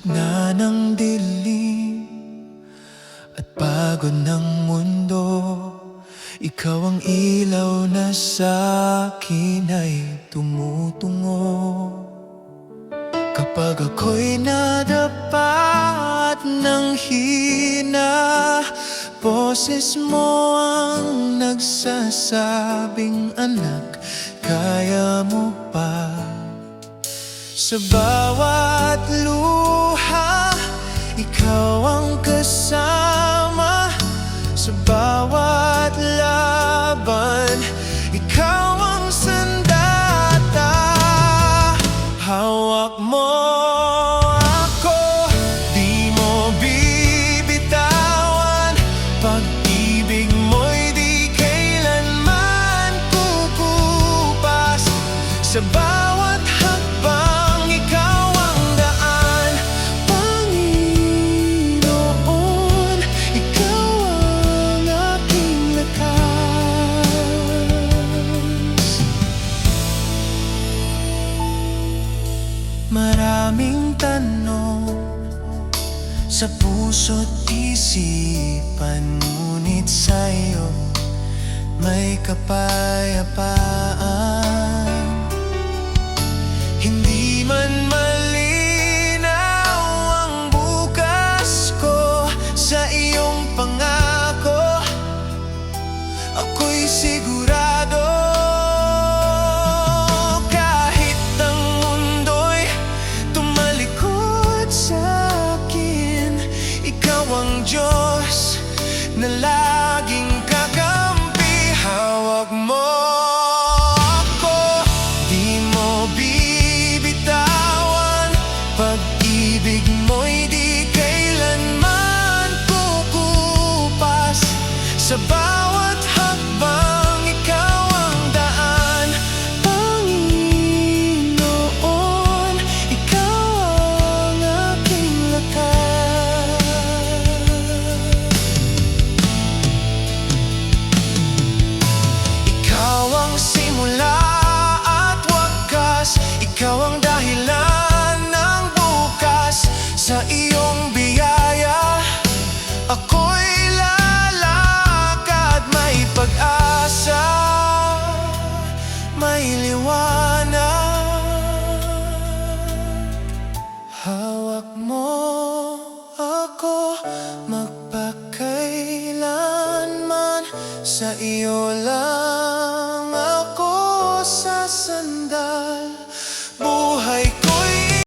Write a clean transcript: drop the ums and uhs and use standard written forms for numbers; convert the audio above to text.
gitna ng dilim at pagod ng mundo, ikaw ang ilaw na sa'kin ay tumutungo. Kapag ako'y nadapa at nang hina, boses mo ang nagsasabing, anak, kaya mo pa. Sa bawat luha, ikaw ang kasama. Sa bawat laban, ikaw ang sandata. Hawak mo ako, di mo bibitawan. Pag-ibig mo'y di kailanman kukupas. Sa bawat hakbang, ikaw ang daan. Panginoon, ikaw ang aking lakas. Maraming tanong sa puso't isipan, ngunit sa'yo may kapayapaan. Hindi man malinaw ang bukas ko, sa iyong pangako ako'y sigurado. Kahit ang mundo'y tumalikod sa'kin, ikaw ang Diyos na laging kakampi. Hawak mo ako, di mo bibitawan. Pag-ibig mo'y di kailanman kukupas. Sa bawat hakbang, ikaw ang daan. Panginoon, ikaw ang aking lakas. Ikaw ang simula at wakas, ikaw ang dahilan ng bukas. Sa iyong biyaya ako'y lalakad, may pag-asa, may liwanag. Hawak mo ako, magpakailanman sa iyo lang